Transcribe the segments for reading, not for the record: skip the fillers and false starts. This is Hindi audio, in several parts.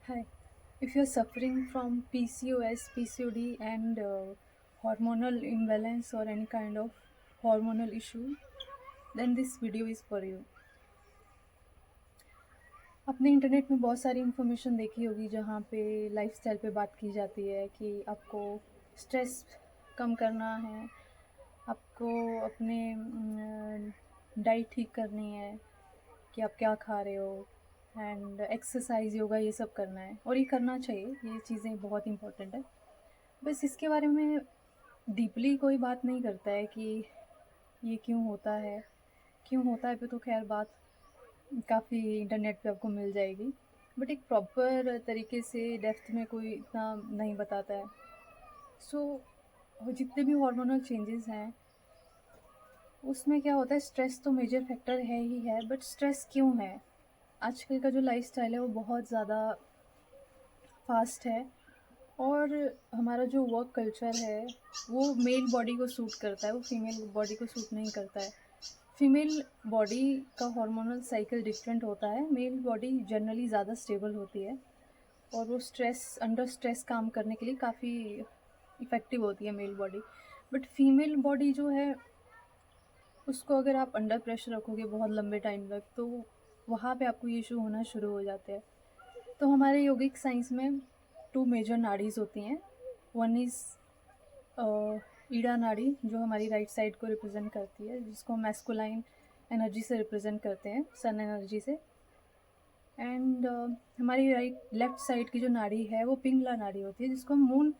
Hi. If you're suffering from PCOS, PCOD, and hormonal imbalance or any kind of hormonal issue, then this video is for you. आपने इंटरनेट में बहुत सारी इन्फॉर्मेशन देखी होगी जहाँ पे लाइफस्टाइल पे बात की जाती है कि आपको स्ट्रेस कम करना है, आपको अपने डाइट ठीक करनी है कि आप क्या खा रहे हो, एंड एक्सरसाइज योगा ये सब करना है और ये करना चाहिए। ये चीज़ें बहुत इंपॉर्टेंट है। बस इसके बारे में डीपली कोई बात नहीं करता है कि ये क्यों होता है पे तो खैर बात काफ़ी इंटरनेट पे आपको मिल जाएगी, बट एक प्रॉपर तरीके से डेप्थ में कोई इतना नहीं बताता है। सो जितने भी हार्मोनल चेंजेस हैं उसमें क्या होता है, स्ट्रेस तो मेजर फैक्टर है ही है, बट स्ट्रेस क्यों है? आजकल का जो लाइफस्टाइल है वो बहुत ज़्यादा फास्ट है और हमारा जो वर्क कल्चर है वो मेल बॉडी को सूट करता है, वो फीमेल बॉडी को सूट नहीं करता है। फीमेल बॉडी का हार्मोनल साइकिल डिफरेंट होता है, मेल बॉडी जनरली ज़्यादा स्टेबल होती है और वो अंडर स्ट्रेस काम करने के लिए काफ़ी इफ़ेक्टिव होती है male body. But female body जो है उसको अगर आप अंडर प्रेशर रखोगे बहुत लंबे टाइम तक तो वहाँ पे आपको ये इशू होना शुरू हो जाते हैं। तो हमारे योगिक साइंस में 2 मेजर नाड़ीज़ होती हैं। वन इज़ ईड़ा नाड़ी जो हमारी राइट साइड को रिप्रेजेंट करती है, जिसको हम मैस्कुलाइन एनर्जी से रिप्रेजेंट करते हैं, सन एनर्जी से। एंड हमारी लेफ्ट साइड की जो नाड़ी है वो पिंगला नाड़ी होती है, जिसको हम मून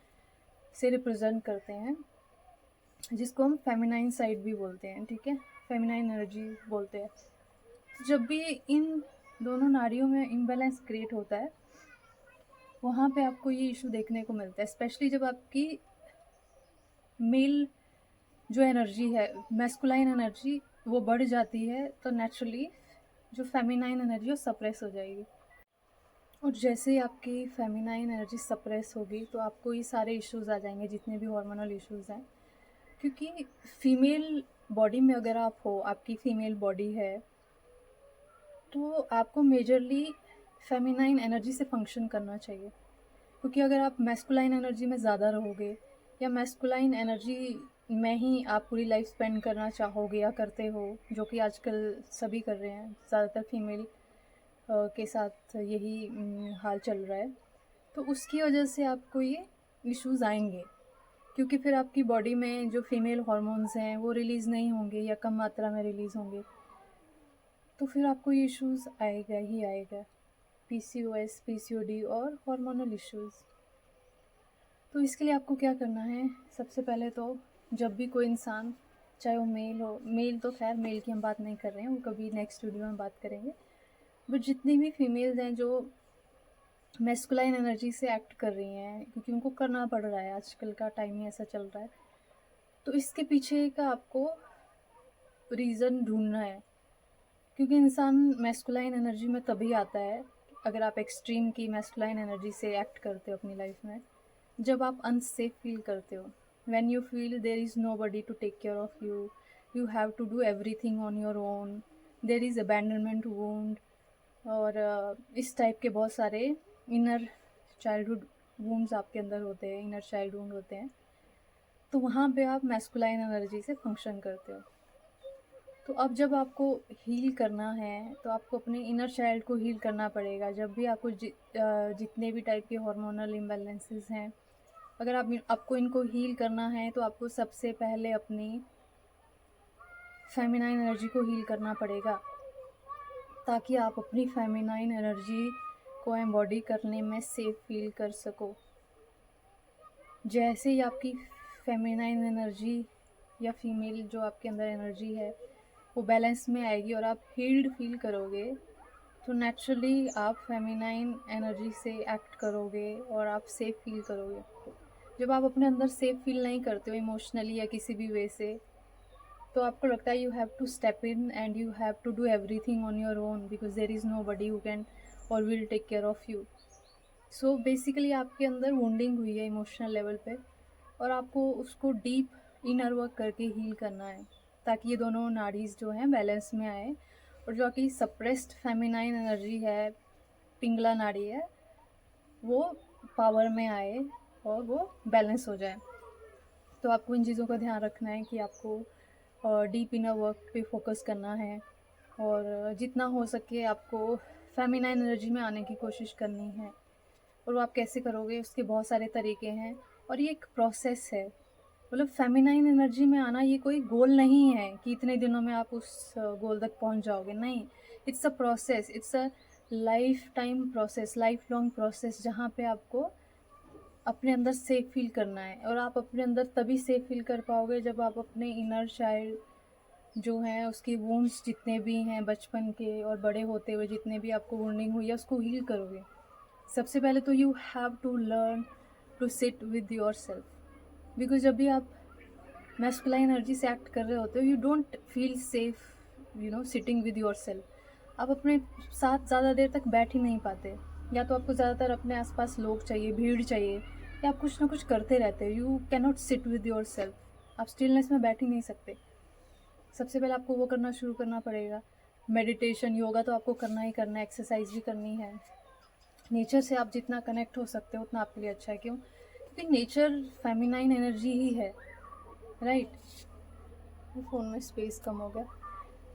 से रिप्रेजेंट करते हैं, जिसको हम फेमिनाइन साइड भी बोलते हैं। ठीक है, फेमिनाइन एनर्जी बोलते हैं। तो जब भी इन दोनों नाड़ियों में इम्बैलेंस क्रिएट होता है वहाँ पे आपको ये इशू देखने को मिलता है, स्पेशली जब आपकी मेल जो एनर्जी है, मैस्कुलाइन एनर्जी, वो बढ़ जाती है तो नेचुरली जो फेमिनाइन एनर्जी वो सप्रेस हो जाएगी। और जैसे ही आपकी फेमिनाइन एनर्जी सप्रेस होगी तो आपको ये सारे इश्यूज़ आ जाएंगे, जितने भी हार्मोनल इश्यूज़ हैं। क्योंकि फीमेल बॉडी में अगर आप हो, आपकी फीमेल बॉडी है, तो आपको मेजरली फेमिनाइन एनर्जी से फंक्शन करना चाहिए। क्योंकि अगर आप मैस्कुलाइन एनर्जी में ज़्यादा रहोगे या मैस्कुलाइन एनर्जी में ही आप पूरी लाइफ स्पेंड करना चाहोगे या करते हो, जो कि आजकल सभी कर रहे हैं, ज़्यादातर फीमेल के साथ यही हाल चल रहा है, तो उसकी वजह से आपको ये इश्यूज़ आएंगे। क्योंकि फिर आपकी बॉडी में जो फीमेल हार्मोन्स हैं वो रिलीज़ नहीं होंगे या कम मात्रा में रिलीज़ होंगे, तो फिर आपको ये इश्यूज़ आएगा ही आएगा, PCOS, PCOD और हार्मोनल इश्यूज़। तो इसके लिए आपको क्या करना है, सबसे पहले तो जब भी कोई इंसान, चाहे वो मेल हो, मेल तो खैर मेल की हम बात नहीं कर रहे हैं, वो कभी नेक्स्ट वीडियो में बात करेंगे, बट जितनी भी फीमेल्स हैं जो मैस्कुलाइन एनर्जी से एक्ट कर रही हैं, क्योंकि उनको करना पड़ रहा है, आजकल का टाइम ही ऐसा चल रहा है, तो इसके पीछे का आपको रीज़न ढूंढना है। क्योंकि इंसान मैस्कुलाइन एनर्जी में तभी आता है अगर आप एक्सट्रीम की मैस्कुलाइन एनर्जी से एक्ट करते हो अपनी लाइफ में, जब आप अनसेफ फील करते हो, when you feel there is nobody to take care of you, you have to do everything on your own, there is abandonment wound, और इस टाइप के बहुत सारे इनर चाइल्डहुड वूंड्स आपके अंदर होते हैं, इनर चाइल्ड वूंड होते हैं, तो वहाँ पे आप मैस्कुलाइन एनर्जी से फंक्शन करते हो। तो अब जब आपको हील करना है तो आपको अपने इनर चाइल्ड को हील करना पड़ेगा। जब भी आपको जितने भी टाइप के हार्मोनल इम्बैलेंसेस हैं, अगर आपको इनको हील करना है तो आपको सबसे पहले अपनी फेमिनाइन एनर्जी को हील करना पड़ेगा, ताकि आप अपनी फेमिनाइन एनर्जी को एम्बॉडी करने में सेफ फील कर सको। जैसे ही आपकी फेमिनाइन एनर्जी या फीमेल जो आपके अंदर एनर्जी है वो बैलेंस में आएगी और आप हील्ड फील करोगे, तो नेचुरली आप फेमिनाइन एनर्जी से एक्ट करोगे और आप सेफ फील करोगे। जब आप अपने अंदर सेफ फील नहीं करते हो इमोशनली या किसी भी वे से, तो आपको लगता है you have to step in and you have to do everything on your own because there is nobody who can or will take care of you. So basically आपके अंदर वुंडिंग हुई है इमोशनल लेवल पे, और आपको उसको डीप इनर वर्क करके हील करना है, ताकि ये दोनों नाड़ीज़ जो हैं बैलेंस में आए, और जो आपकी सप्रेस्ड फेमिनाइन एनर्जी है, पिंगला नाड़ी है, वो पावर में आए और वो बैलेंस हो जाए। तो आपको इन चीज़ों का ध्यान रखना है कि आपको डीप इनर वर्क पे फोकस करना है, और जितना हो सके आपको फेमिनाइन एनर्जी में आने की कोशिश करनी है। और वो आप कैसे करोगे, उसके बहुत सारे तरीके हैं, और ये एक प्रोसेस है। मतलब फेमिनाइन एनर्जी में आना ये कोई गोल नहीं है कि इतने दिनों में आप उस गोल तक पहुंच जाओगे, नहीं। It's a process, it's a life time process, life long process, जहाँ पे आपको अपने अंदर सेफ फील करना है। और आप अपने अंदर तभी सेफ फील कर पाओगे जब आप अपने इनर चाइल्ड जो हैं उसके वुंड्स जितने भी हैं बचपन के और बड़े होते हुए जितने भी आपको वुंडिंग हुई है उसको हील करोगे। सबसे पहले तो you have to learn to sit with your self. Because जब भी आप मैस्कुलाइन एनर्जी से एक्ट कर रहे होते हो, you don't feel safe sitting with your self. आप अपने साथ ज़्यादा देर तक बैठ ही नहीं पाते, या तो आपको ज़्यादातर अपने आसपास लोग चाहिए, भीड़ चाहिए, या आप कुछ ना कुछ करते रहते हो। You can not sit with your self, आप स्टिलनेस में बैठ ही नहीं सकते। सबसे पहले आपको वो करना शुरू करना पड़ेगा। मेडिटेशन, योगा तो आपको करना ही करना है, एक्सरसाइज भी करनी है। नेचर से आप जितना कनेक्ट हो सकते हो उतना आपके लिए अच्छा है। क्यों? क्योंकि नेचर फेमिनाइन एनर्जी ही है, राइट। फ़ोन में स्पेस कम हो गया।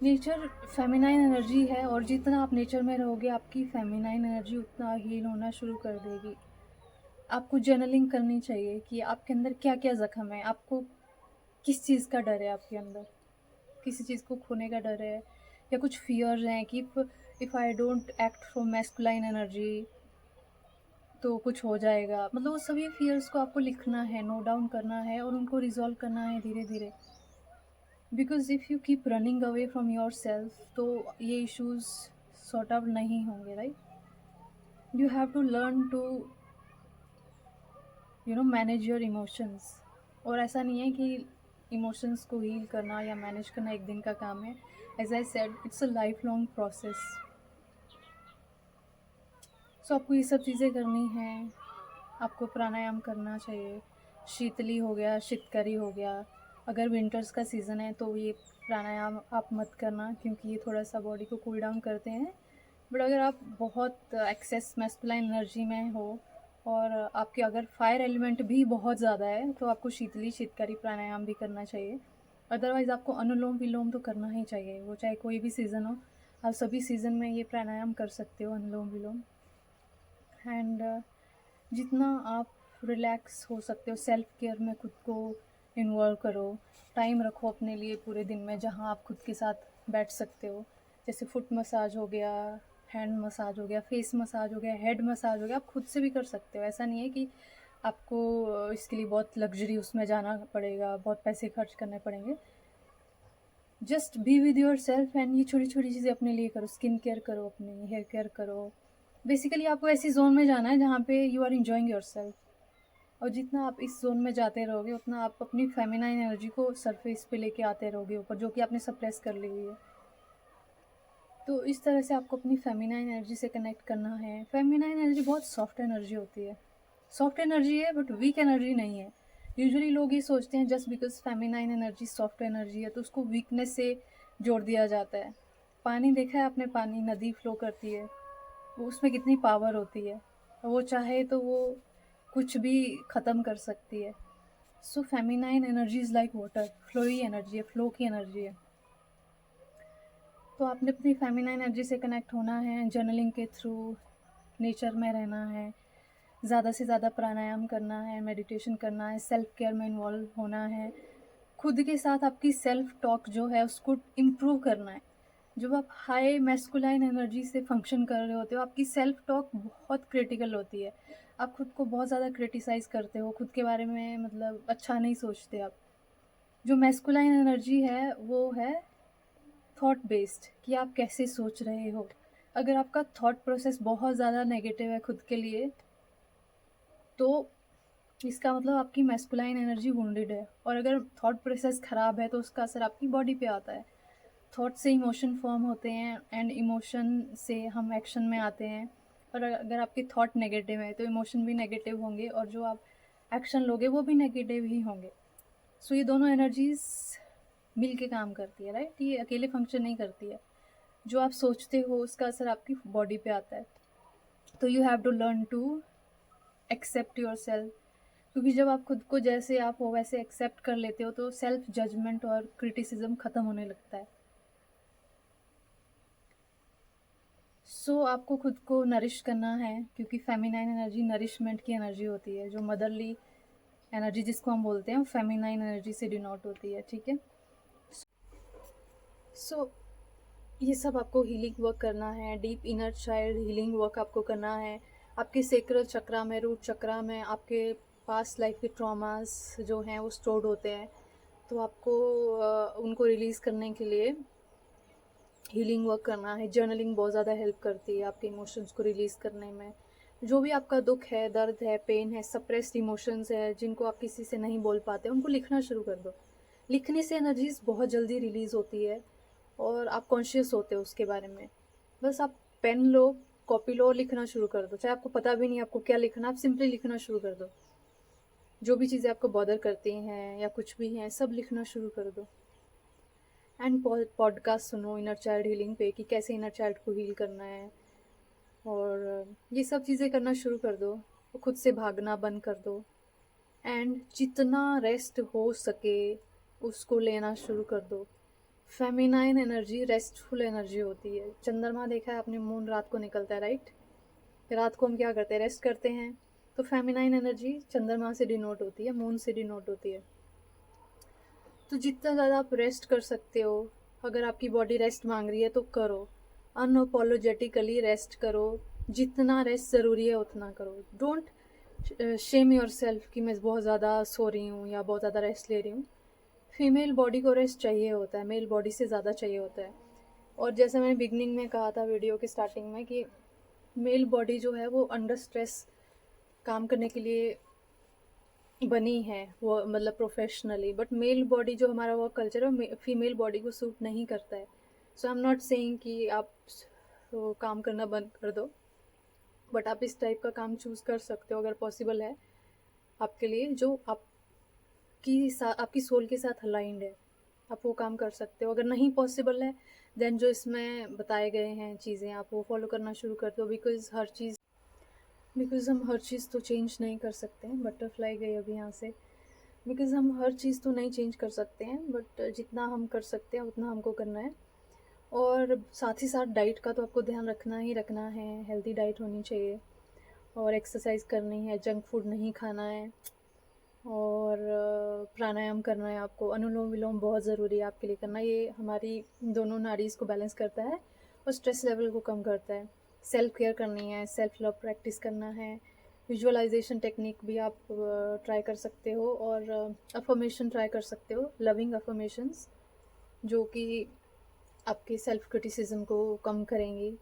नेचर फेमिनाइन एनर्जी है, और जितना आप नेचर में रहोगे आपकी फेमिनाइन एनर्जी उतना हील होना शुरू कर देगी। आपको जर्नलिंग करनी चाहिए कि आपके अंदर क्या क्या ज़ख्म है, आपको किस चीज़ का डर है, आपके अंदर किसी चीज़ को खोने का डर है, या कुछ फियर्स हैं कि if I don't act from masculine energy तो कुछ हो जाएगा। मतलब वो सभी फियर्स को आपको लिखना है, नोट डाउन करना है, और उनको रिजॉल्व करना है धीरे धीरे। Because if you keep running away from your self तो ये इश्यूज सॉर्ट आउट नहीं होंगे, right. You have to learn to manage your emotions. और ऐसा नहीं है कि इमोशंस को हील करना या मैनेज करना एक दिन का काम है। As I said, it's a life long process. So आपको ये सब चीज़ें करनी हैं। आपको प्राणायाम करना चाहिए। शीतली हो गया, शीतकारी हो गया। अगर विंटर्स का सीज़न है तो ये प्राणायाम आप मत करना, क्योंकि ये थोड़ा सा बॉडी को कूल डाउन करते हैं। बट अगर आप बहुत एक्सेस मैस्कुलाइन एनर्जी में हो, और आपके अगर फायर एलिमेंट भी बहुत ज़्यादा है, तो आपको शीतली शीतकारी प्राणायाम भी करना चाहिए। अदरवाइज़ आपको अनुलोम विलोम तो करना ही चाहिए, वो चाहे कोई भी सीज़न हो। आप सभी सीज़न में ये प्राणायाम कर सकते हो, अनुलोम विलोम। एंड जितना आप रिलैक्स हो सकते हो, सेल्फ केयर में खुद को इन्वॉल्व करो। टाइम रखो अपने लिए पूरे दिन में जहाँ आप खुद के साथ बैठ सकते हो। जैसे फुट मसाज हो गया, हैंड मसाज हो गया, फेस मसाज हो गया, हेड मसाज हो गया। आप खुद से भी कर सकते हो। ऐसा नहीं है कि आपको इसके लिए बहुत लग्जरी उसमें जाना पड़ेगा, बहुत पैसे खर्च करने पड़ेंगे। Just be with your self, and ये छोटी छोटी चीज़ें अपने लिए करो। स्किन केयर करो, अपनी हेयर केयर करो। बेसिकली आपको ऐसी जोन में जाना है जहाँ पे you are enjoying your self. और जितना आप इस जोन में जाते रहोगे उतना आप अपनी फेमिनाइन एनर्जी को सरफेस पे लेके आते रहोगे ऊपर, जो कि आपने सप्रेस कर ली हुई है। तो इस तरह से आपको अपनी फेमिनाइन एनर्जी से कनेक्ट करना है। फेमिनाइन एनर्जी बहुत सॉफ्ट एनर्जी होती है। सॉफ्ट एनर्जी है बट वीक एनर्जी नहीं है। यूजुअली लोग ये सोचते हैं just because feminine energy soft energy है तो उसको वीकनेस से जोड़ दिया जाता है। पानी देखा है आपने? पानी, नदी फ्लो करती है, वो उसमें कितनी पावर होती है। वो चाहे तो वो कुछ भी ख़त्म कर सकती है। So feminine energy is like water, flow ही एनर्जी है, फ्लो की एनर्जी है। तो आपने अपनी फेमिनाइन एनर्जी से कनेक्ट होना है जर्नलिंग के थ्रू, नेचर में रहना है, ज़्यादा से ज़्यादा प्राणायाम करना है, मेडिटेशन करना है, सेल्फ केयर में इन्वॉल्व होना है। खुद के साथ आपकी सेल्फ टॉक जो है उसको इम्प्रूव करना है। जब आप हाई मैस्कुलाइन एनर्जी से फंक्शन कर रहे होते हो, आपकी सेल्फ टॉक बहुत क्रिटिकल होती है। आप खुद को बहुत ज़्यादा क्रिटिसाइज़ करते हो, खुद के बारे में मतलब अच्छा नहीं सोचते आप। जो मैस्कुलाइन एनर्जी है वो है थॉट बेस्ड, कि आप कैसे सोच रहे हो। अगर आपका थॉट प्रोसेस बहुत ज़्यादा नेगेटिव है खुद के लिए, तो इसका मतलब आपकी मैस्कुलाइन एनर्जी वुंडेड है। और अगर थॉट प्रोसेस ख़राब है तो उसका असर आपकी बॉडी पे आता है। थॉट से इमोशन फॉर्म होते हैं, एंड इमोशन से हम एक्शन में आते हैं। और अगर आपके थॉट नेगेटिव है तो इमोशन भी नेगेटिव होंगे, और जो आप एक्शन लोगे वो भी नेगेटिव ही होंगे। सो ये दोनों एनर्जीज मिल के काम करती है, राइट। ये अकेले फंक्शन नहीं करती है। जो आप सोचते हो उसका असर आपकी बॉडी पे आता है। तो you have to learn to accept your self, क्योंकि जब आप खुद को जैसे आप हो वैसे एक्सेप्ट कर लेते हो तो सेल्फ जजमेंट और क्रिटिसिज्म ख़त्म होने लगता है। आपको खुद को नरिश करना है, क्योंकि फेमिनाइन एनर्जी नरिशमेंट की एनर्जी होती है। जो मदरली एनर्जी जिसको हम बोलते हैं फेमिनाइन एनर्जी से डिनोट होती है, ठीक है। ये सब आपको हीलिंग वर्क करना है, deep inner child healing work आपको करना है। आपके सेक्रल चक्रा में, रूट चक्रा में आपके पास्ट लाइफ के ट्रॉमास जो हैं वो स्टोर्ड होते हैं, तो आपको उनको रिलीज़ करने के लिए हीलिंग वर्क करना है। जर्नलिंग बहुत ज़्यादा हेल्प करती है आपके इमोशंस को रिलीज़ करने में। जो भी आपका दुख है, दर्द है, पेन है, सप्रेस्ड इमोशंस है जिनको आप किसी से नहीं बोल पाते, उनको लिखना शुरू कर दो। लिखने से एनर्जीज बहुत जल्दी रिलीज़ होती है और आप कॉन्शियस होते हो उसके बारे में। बस आप पेन लो, कॉपी लो और लिखना शुरू कर दो। चाहे आपको पता भी नहीं आपको क्या लिखना, आप सिंपली लिखना शुरू कर दो। जो भी चीज़ें आपको बॉदर करती हैं या कुछ भी हैं, सब लिखना शुरू कर दो। एंड पॉडकास्ट सुनो इनर चाइल्ड हीलिंग पे कि कैसे इनर चाइल्ड को हील करना है, और ये सब चीज़ें करना शुरू कर दो। खुद से भागना बंद कर दो एंड जितना रेस्ट हो सके उसको लेना शुरू कर दो। फेमिनाइन एनर्जी रेस्टफुल एनर्जी होती है। चंद्रमा देखा है आपने, मून रात को निकलता है, राइट। रात को हम क्या करते हैं, रेस्ट करते हैं। तो फेमिनाइन एनर्जी चंद्रमा से डिनोट होती है, मून से डिनोट होती है। तो जितना ज़्यादा आप रेस्ट कर सकते हो, अगर आपकी बॉडी रेस्ट मांग रही है तो करो, अनअपोलोजेटिकली रेस्ट करो। जितना रेस्ट ज़रूरी है उतना करो। डोंट शेम योर सेल्फ कि मैं बहुत ज़्यादा सो रही हूँ या बहुत ज़्यादा रेस्ट ले रही हूँ। फीमेल बॉडी को रेस्ट चाहिए होता है, मेल बॉडी से ज़्यादा चाहिए होता है। और जैसे मैंने बिगनिंग में कहा था वीडियो के स्टार्टिंग में कि मेल बॉडी जो है वो अंडर स्ट्रेस काम करने के लिए बनी है, वो मतलब प्रोफेशनली। बट मेल बॉडी जो हमारा वर्क कल्चर है फीमेल बॉडी को सूट नहीं करता है। So I am not saying कि आप काम करना बंद कर दो, बट आप इस टाइप का काम चूज़ कर सकते हो अगर पॉसिबल है आपके लिए, जो आपकी सोल के साथ अलाइंड है। आप वो काम कर सकते हो। अगर नहीं पॉसिबल है देन जो इसमें बताए गए हैं चीज़ें आप वो फॉलो करना शुरू कर दो। बिकॉज़ हम हर चीज़ तो चेंज नहीं कर सकते हैं। बटरफ्लाई गई अभी यहाँ से। बिकॉज़ हम हर चीज़ तो नहीं चेंज कर सकते हैं, बट जितना हम कर सकते हैं उतना हमको करना है। और साथ ही साथ डाइट का तो आपको ध्यान रखना ही रखना है। हेल्दी डाइट होनी चाहिए और एक्सरसाइज करनी है, जंक फूड नहीं खाना है, और प्राणायाम करना है आपको। अनुलोम विलोम बहुत ज़रूरी है आपके लिए करना। ये हमारी दोनों नाड़ीज़ को बैलेंस करता है और स्ट्रेस लेवल को कम करता है। सेल्फ केयर करनी है, सेल्फ लव प्रैक्टिस करना है। विजुअलाइजेशन टेक्निक भी आप ट्राई कर सकते हो, और अफर्मेशन ट्राई कर सकते हो, लविंग अफर्मेशंस, जो कि आपके सेल्फ क्रिटिसिज्म को कम करेंगी।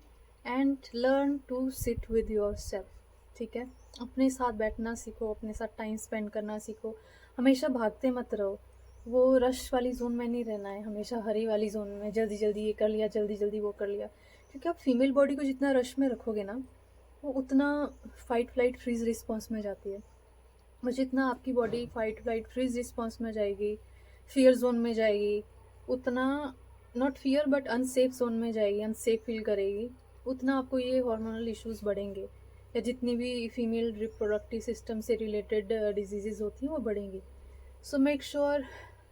And learn to sit with your self, ठीक है। अपने साथ बैठना सीखो, अपने साथ टाइम स्पेंड करना सीखो। हमेशा भागते मत रहो, वो रश वाली जोन में नहीं रहना है, हमेशा हरी वाली जोन में, जल्दी जल्दी ये कर लिया, जल्दी जल्दी वो कर लिया। क्योंकि आप फीमेल बॉडी को जितना रश में रखोगे ना, वो उतना फाइट फ्लाइट फ्रीज रिस्पॉन्स में जाती है। और जितना आपकी body fight flight freeze response में जाएगी, फियर जोन में जाएगी, उतना not fear but unsafe zone में जाएगी, अनसेफ फील करेगी, उतना आपको ये हार्मोनल इश्यूज बढ़ेंगे, या जितनी भी फीमेल रिप्रोडक्टिव सिस्टम से रिलेटेड डिजीज़ होती हैं वो बढ़ेंगी। So make sure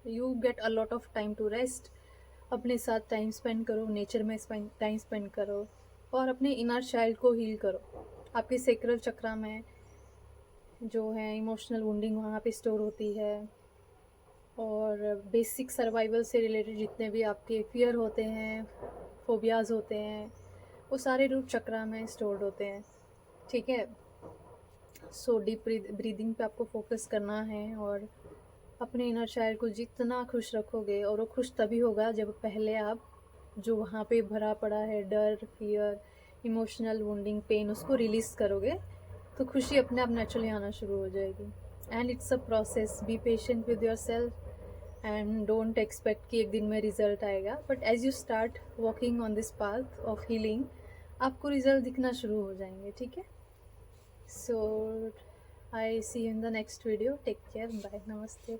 you get a lot of time to rest. अपने साथ टाइम स्पेंड करो, नेचर में टाइम स्पेंड करो, और अपने इनर चाइल्ड को हील करो। आपके सेक्रल चक्रा में जो है इमोशनल वुंडिंग वहाँ पे स्टोर होती है, और बेसिक सर्वाइवल से रिलेटेड जितने भी आपके फियर होते हैं, फोबियाज़ होते हैं, वो सारे रूट चक्रा में स्टोर्ड होते हैं, ठीक है। सो डीप ब्रीदिंग पे आपको फोकस करना है, और अपने इनर चाइल्ड को जितना खुश रखोगे, और वो खुश तभी होगा जब पहले आप जो वहाँ पे भरा पड़ा है डर, फियर, इमोशनल वुंडिंग, पेन, उसको रिलीज़ करोगे, तो खुशी अपने आप नेचुरली आना शुरू हो जाएगी। And it's a process, be patient with your self and don't expect कि एक दिन में रिजल्ट आएगा, but as you start walking on this path of healing, आपको रिजल्ट दिखना शुरू हो जाएंगे, ठीक है। So I see you in the next video, take care, bye, नमस्ते।